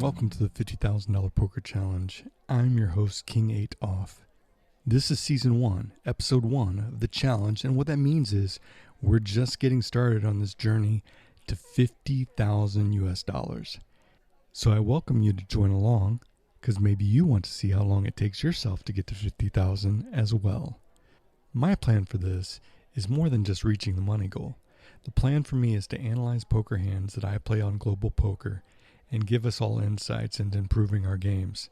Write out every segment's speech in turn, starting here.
Welcome to the $50,000 Poker Challenge. I'm your host, King 8 Off. This is Season 1, Episode 1 of the challenge, and what that means is we're just getting started on this journey to $50,000. So I welcome you to join along, because maybe you want to see how long it takes yourself to get to 50,000 as well. My plan for this is more than just reaching the money goal. The plan for me is to analyze poker hands that I play on Global Poker and give us all insights into improving our games.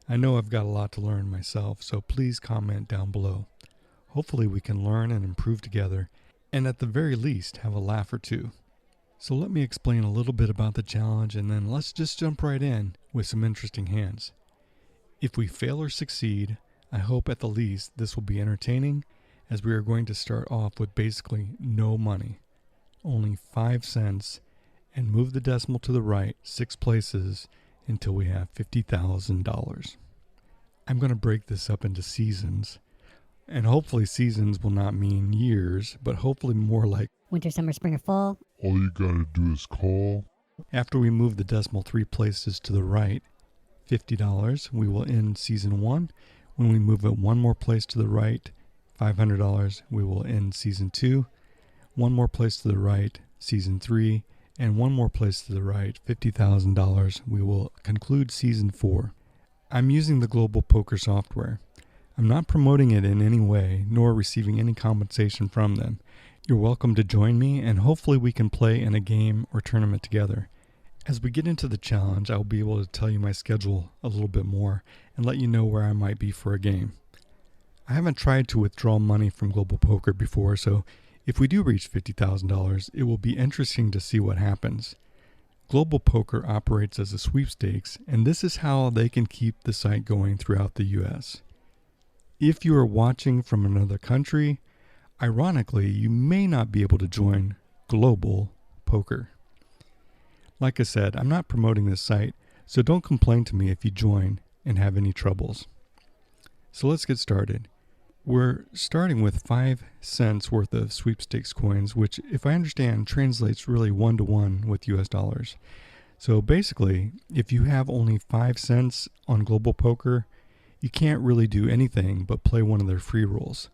I know I've got a lot to learn myself, so please comment down below. Hopefully we can learn and improve together, and at the very least have a laugh or two. So let me explain a little bit about the challenge, and then let's just jump right in with some interesting hands. If we fail or succeed, I hope at the least this will be entertaining, as we are going to start off with basically no money, only 5 cents, and move the decimal to the right 6 places until we have $50,000. I'm going to break this up into seasons, and hopefully seasons will not mean years, but hopefully more like winter, summer, spring, or fall. All you gotta do is call. after we move the decimal 3 places to the right, $50, we will end Season 1. When we move it 1 more place to the right, $500, we will end Season 2. 1 more place to the right, Season 3. And 1 more place to the right, $50,000, we will conclude Season 4. I'm using the Global Poker software. I'm not promoting it in any way, nor receiving any compensation from them. You're welcome to join me, and hopefully we can play in a game or tournament together. As we get into the challenge, I will be able to tell you my schedule a little bit more and let you know where I might be for a game. I haven't tried to withdraw money from Global Poker before, so if we do reach $50,000, it will be interesting to see what happens. Global Poker operates as a sweepstakes, and this is how they can keep the site going throughout the US. If you are watching from another country, ironically, you may not be able to join Global Poker. Like I said, I'm not promoting this site, so don't complain to me if you join and have any troubles. So let's get started. We're starting with 5 cents worth of sweepstakes coins, which, if I understand, translates really 1-to-1 with US dollars. So basically, if you have only 5 cents on Global Poker, you can't really do anything but play one of their free rolls.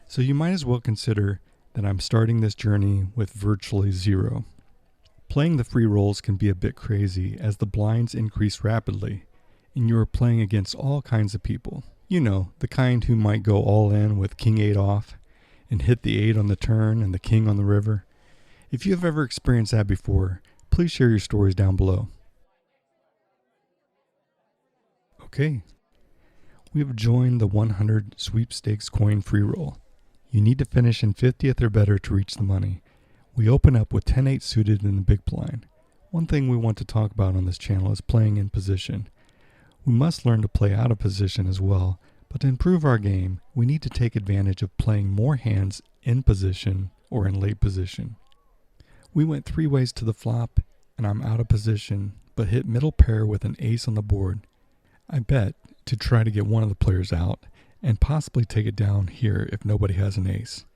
So you might as well consider that I'm starting this journey with virtually 0. Playing the free rolls can be a bit crazy as the blinds increase rapidly, and you are playing against all kinds of people. You know, the kind who might go all in with King 8 off and hit the 8 on the turn and the King on the river. If you have ever experienced that before, please share your stories down below. Okay, we have joined the 100 sweepstakes coin free roll. You need to finish in 50th or better to reach the money. We open up with 10-8 suited in the big blind. One thing we want to talk about on this channel is playing in position. We must learn to play out of position as well, but to improve our game, we need to take advantage of playing more hands in position or in late position. We went 3 ways to the flop, and I'm out of position, but hit middle pair with an ace on the board. I bet to try to get one of the players out, and possibly take it down here if nobody has an ace.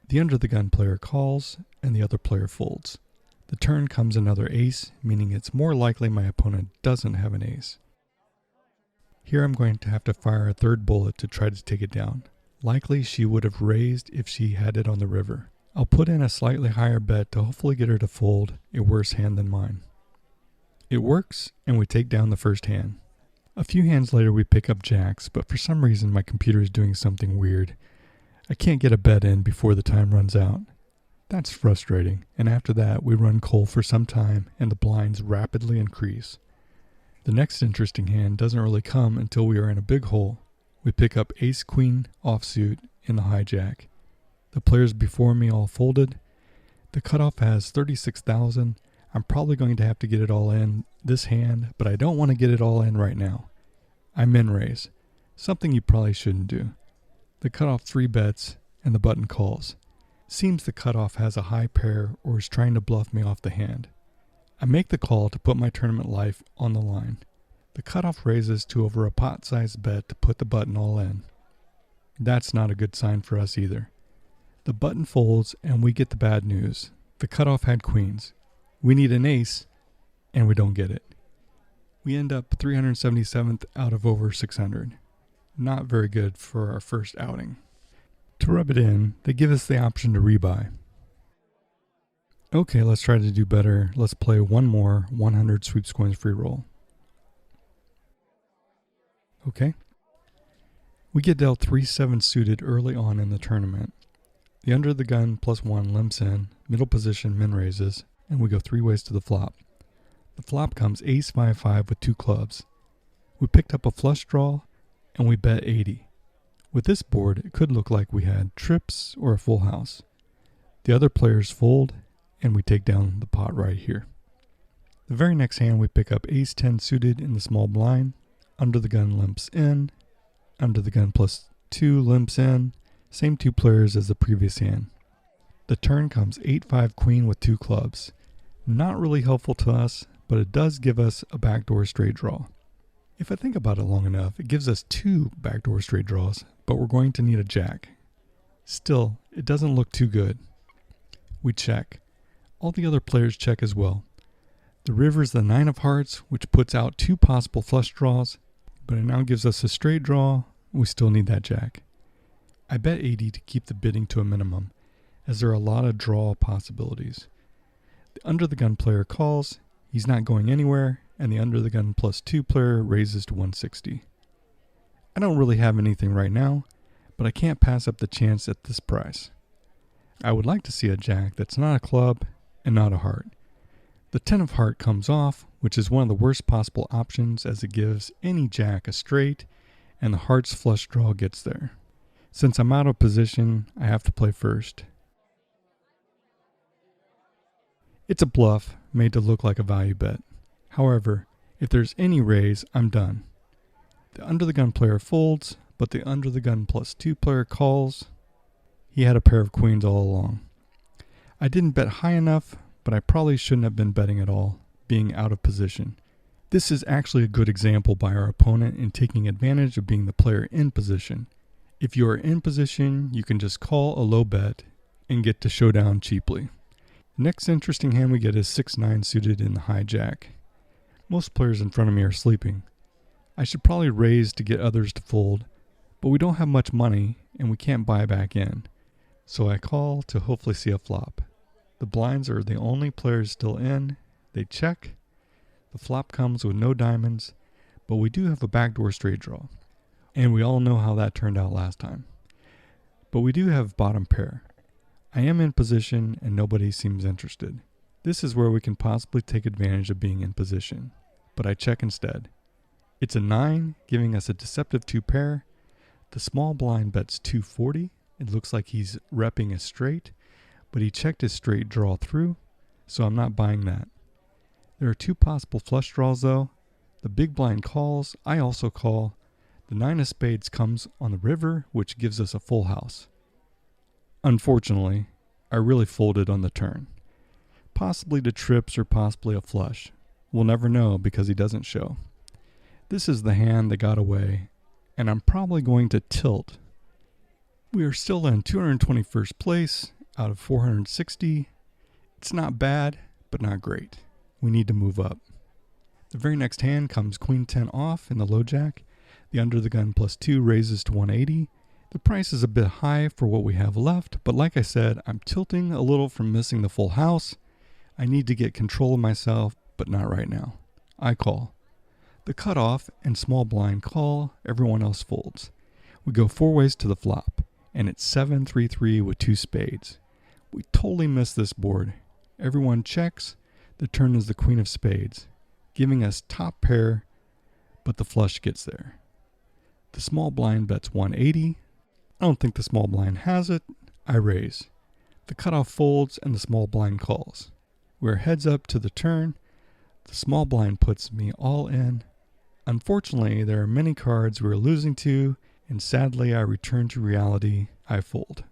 The under the gun player calls, and the other player folds. The turn comes another ace, meaning it's more likely my opponent doesn't have an ace. Here I'm going to have to fire a 3rd bullet to try to take it down. Likely she would have raised if she had it on the river. I'll put in a slightly higher bet to hopefully get her to fold a worse hand than mine. It works, and we take down the first hand. A few hands later we pick up jacks, but for some reason my computer is doing something weird. I can't get a bet in before the time runs out. That's frustrating, and after that we run cold for some time and the blinds rapidly increase. The next interesting hand doesn't really come until we are in a big hole. We pick up ace-queen offsuit in the hijack. The players before me all folded. The cutoff has 36,000. I'm probably going to have to get it all in this hand, but I don't want to get it all in right now. I min raise, something you probably shouldn't do. The cutoff 3 bets and the button calls. Seems the cutoff has a high pair or is trying to bluff me off the hand. I make the call to put my tournament life on the line. The cutoff raises to over a pot-sized bet to put the button all in. That's not a good sign for us either. The button folds and we get the bad news. The cutoff had queens. We need an ace and we don't get it. We end up 377th out of over 600. Not very good for our first outing. To rub it in, they give us the option to rebuy. Okay, let's try to do better. Let's play one more 100 sweeps coins free roll. Okay. We get dealt 3-7 suited early on in the tournament. The under the gun +1 limps in, middle position min raises, and we go 3 ways to the flop. The flop comes ace 5-5 with 2 clubs. We picked up a flush draw, and we bet 80. With this board, it could look like we had trips or a full house. The other players fold, and we take down the pot right here. The very next hand, we pick up ace 10 suited in the small blind. Under the gun limps in. Under the gun +2 limps in. Same 2 players as the previous hand. The turn comes 8-5 queen with 2 clubs. Not really helpful to us, but it does give us a backdoor straight draw. If I think about it long enough, it gives us 2 backdoor straight draws, but we're going to need a jack. Still, it doesn't look too good. We check. All the other players check as well. The river is the 9 of hearts, which puts out 2 possible flush draws, but it now gives us a straight draw. We still need that jack. I bet 80 to keep the bidding to a minimum, as there are a lot of draw possibilities. The under the gun player calls, he's not going anywhere, and the under the gun +2 player raises to 160. I don't really have anything right now, but I can't pass up the chance at this price. I would like to see a jack that's not a club and not a heart. The 10 of heart comes off, which is one of the worst possible options as it gives any jack a straight, and the heart's flush draw gets there. Since I'm out of position, I have to play first. It's a bluff made to look like a value bet. However, if there's any raise, I'm done. The under the gun player folds, but the under the gun +2 player calls. He had a pair of queens all along. I didn't bet high enough, but I probably shouldn't have been betting at all, being out of position. This is actually a good example by our opponent in taking advantage of being the player in position. If you are in position, you can just call a low bet and get to showdown cheaply. The next interesting hand we get is 6-9 suited in the high jack. Most players in front of me are sleeping. I should probably raise to get others to fold, but we don't have much money and we can't buy back in. So I call to hopefully see a flop. The blinds are the only players still in. They check. The flop comes with no diamonds, but we do have a backdoor straight draw. And we all know how that turned out last time. But we do have bottom pair. I am in position and nobody seems interested. This is where we can possibly take advantage of being in position. But I check instead. It's a 9, giving us a deceptive 2 pair. The small blind bets 240. It looks like he's repping a straight, but he checked his straight draw through, so I'm not buying that. There are 2 possible flush draws though. The big blind calls, I also call. The 9 of spades comes on the river, which gives us a full house. Unfortunately, I really folded on the turn. Possibly to trips or possibly a flush. We'll never know because he doesn't show. This is the hand that got away, and I'm probably going to tilt. We are still in 221st place out of 460. It's not bad, but not great. We need to move up. The very next hand comes queen 10 off in the low jack. The under the gun +2 raises to 180. The price is a bit high for what we have left, but like I said, I'm tilting a little from missing the full house. I need to get control of myself, but not right now. I call. The cutoff and small blind call, everyone else folds. We go 4 ways to the flop, and it's 7-3-3 with 2 spades. We totally missed this board. Everyone checks. The turn is the queen of spades, giving us top pair, but the flush gets there. The small blind bets 180. I don't think the small blind has it. I raise. The cutoff folds and the small blind calls. We're heads up to the turn. The small blind puts me all in. Unfortunately, there are many cards we're losing to, and sadly I return to reality. I fold.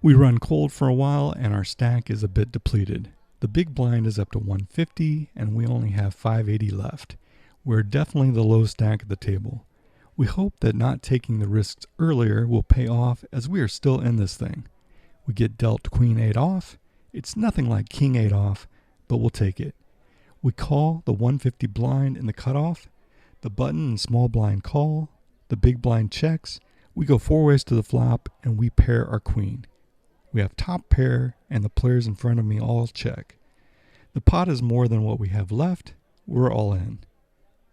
We run cold for a while and our stack is a bit depleted. The big blind is up to 150 and we only have 580 left. We're definitely the low stack at the table. We hope that not taking the risks earlier will pay off as we are still in this thing. We get dealt queen 8 off. It's nothing like king 8 off, but we'll take it. We call the 150 blind in the cutoff, the button and small blind call, the big blind checks, we go 4 ways to the flop, and we pair our queen. We have top pair, and the players in front of me all check. The pot is more than what we have left, we're all in.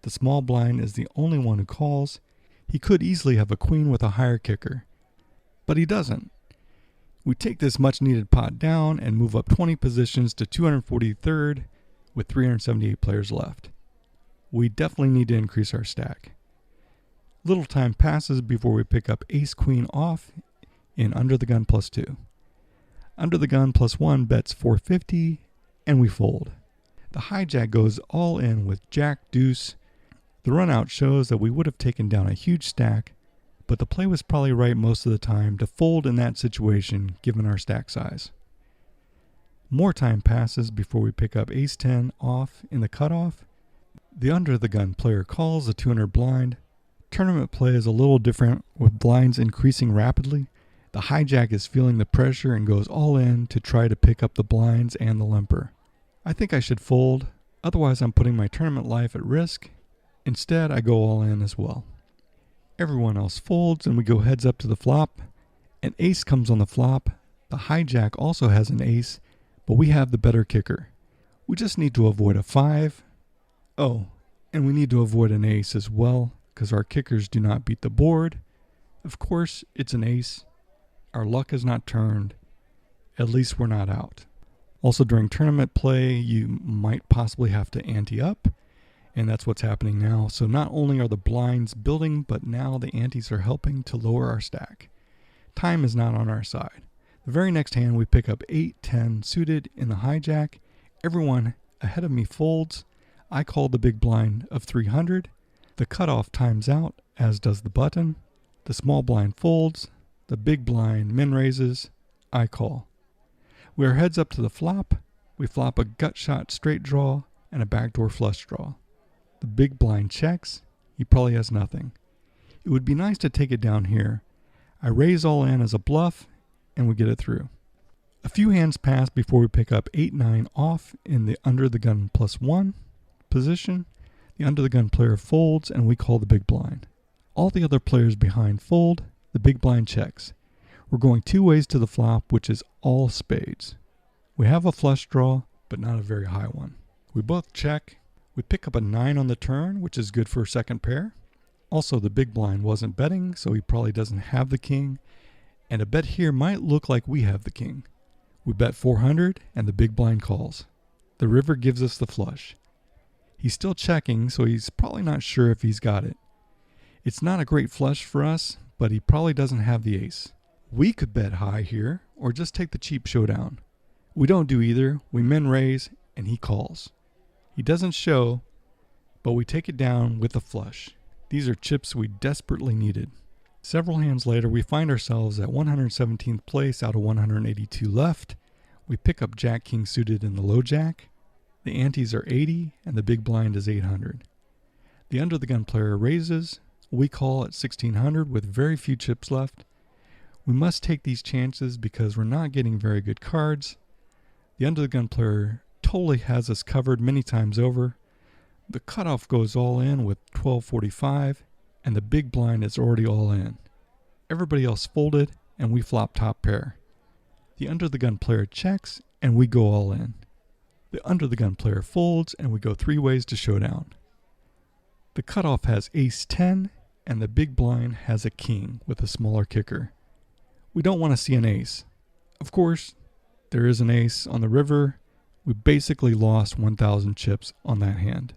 The small blind is the only one who calls. He could easily have a queen with a higher kicker, but he doesn't. We take this much needed pot down and move up 20 positions to 243rd with 378 players left. We definitely need to increase our stack. Little time passes before we pick up ace queen off in under the gun +2. Under the gun +1 bets 450 and we fold. The hijack goes all in with jack deuce. The run out shows that we would have taken down a huge stack, but the play was probably right most of the time to fold in that situation given our stack size. More time passes before we pick up ace 10 off in the cutoff. The under the gun player calls the 200 blind. Tournament play is a little different with blinds increasing rapidly. The hijack is feeling the pressure and goes all in to try to pick up the blinds and the limper. I think I should fold, otherwise I'm putting my tournament life at risk. Instead, I go all in as well. Everyone else folds and we go heads up to the flop. An ace comes on the flop. The hijack also has an ace, but we have the better kicker. We just need to avoid a 5. Oh, and we need to avoid an ace as well, because our kickers do not beat the board. Of course, it's an ace. Our luck is not turned. At least we're not out. Also, during tournament play, you might possibly have to ante up, and that's what's happening now. So not only are the blinds building, but now the antes are helping to lower our stack. Time is not on our side. The very next hand, we pick up 8-10 suited in the hijack. Everyone ahead of me folds. I call the big blind of 300. The cutoff times out, as does the button. The small blind folds. The big blind min raises. I call. We are heads up to the flop. We flop a gut shot straight draw and a backdoor flush draw. The big blind checks. He probably has nothing. It would be nice to take it down here. I raise all in as a bluff, and we get it through. A few hands pass before we pick up 8-9 off in the under the gun +1 position. The under the gun player folds, and we call the big blind. All the other players behind fold. The big blind checks. We're going 2 ways to the flop, which is all spades. We have a flush draw, but not a very high one. We both check. We pick up a 9 on the turn, which is good for a second pair. Also, the big blind wasn't betting, so he probably doesn't have the king. And a bet here might look like we have the king. We bet 400, and the big blind calls. The river gives us the flush. He's still checking, so he's probably not sure if he's got it. It's not a great flush for us, but he probably doesn't have the ace. We could bet high here, or just take the cheap showdown. We don't do either. We min raise, and he calls. He doesn't show, but we take it down with a flush. These are chips we desperately needed. Several hands later, we find ourselves at 117th place out of 182 left. We pick up Jack King suited in the low jack. The antes are 80, and the big blind is 800. The under the gun player raises. We call at 1600 with very few chips left. We must take these chances because we're not getting very good cards. The under the gun player totally has us covered many times over. The cutoff goes all in with 1245, and the big blind is already all in. Everybody else folded, and we flop top pair. The under the gun player checks, and we go all in. The under the gun player folds, and we go 3 ways to showdown. The cutoff has ace 10, and the big blind has a king with a smaller kicker. We don't want to see an ace. Of course, there is an ace on the river. We basically lost 1,000 chips on that hand.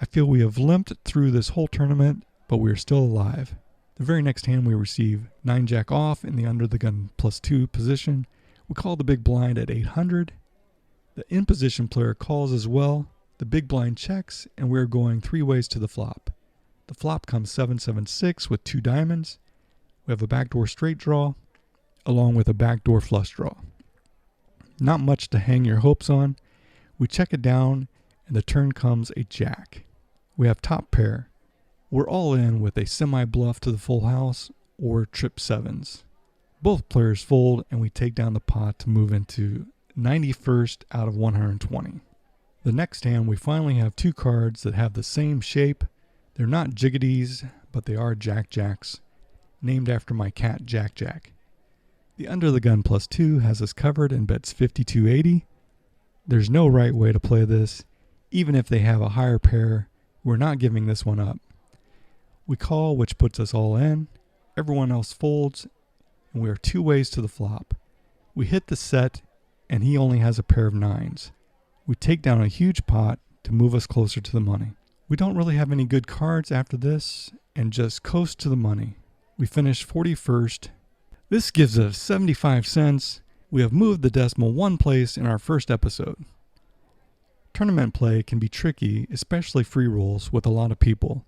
I feel we have limped through this whole tournament, but we are still alive. The very next hand we receive 9 jack off in the under the gun +2 position. We call the big blind at 800. The in position player calls as well. The big blind checks, and we are going 3 ways to the flop. The flop comes 7-7-6 with 2 diamonds. We have a backdoor straight draw, along with a backdoor flush draw. Not much to hang your hopes on. We check it down, and the turn comes a jack. We have top pair. We're all in with a semi-bluff to the full house or trip 7s. Both players fold, and we take down the pot to move into 91st out of 120. The next hand, we finally have two cards that have the same shape. They're not jiggities, but they are Jack-Jacks, named after my cat Jack-Jack. The Under the Gun +2 has us covered and bets 52.80. There's no right way to play this. Even if they have a higher pair, we're not giving this one up. We call, which puts us all in. Everyone else folds, and we are 2 ways to the flop. We hit the set, and he only has a pair of 9s. We take down a huge pot to move us closer to the money. We don't really have any good cards after this, and just coast to the money. We finish 41st. This gives us 75 cents. We have moved the decimal 1 place in our first episode. Tournament play can be tricky, especially free rolls with a lot of people.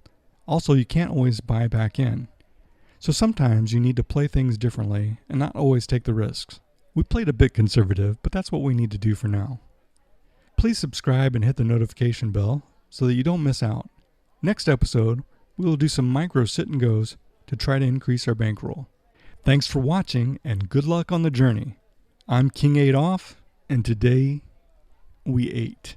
Also, you can't always buy back in. So sometimes you need to play things differently and not always take the risks. We played a bit conservative, but that's what we need to do for now. Please subscribe and hit the notification bell so that you don't miss out. Next episode, we will do some micro sit and goes to try to increase our bankroll. Thanks for watching and good luck on the journey. I'm King 8 Off, and today we ate.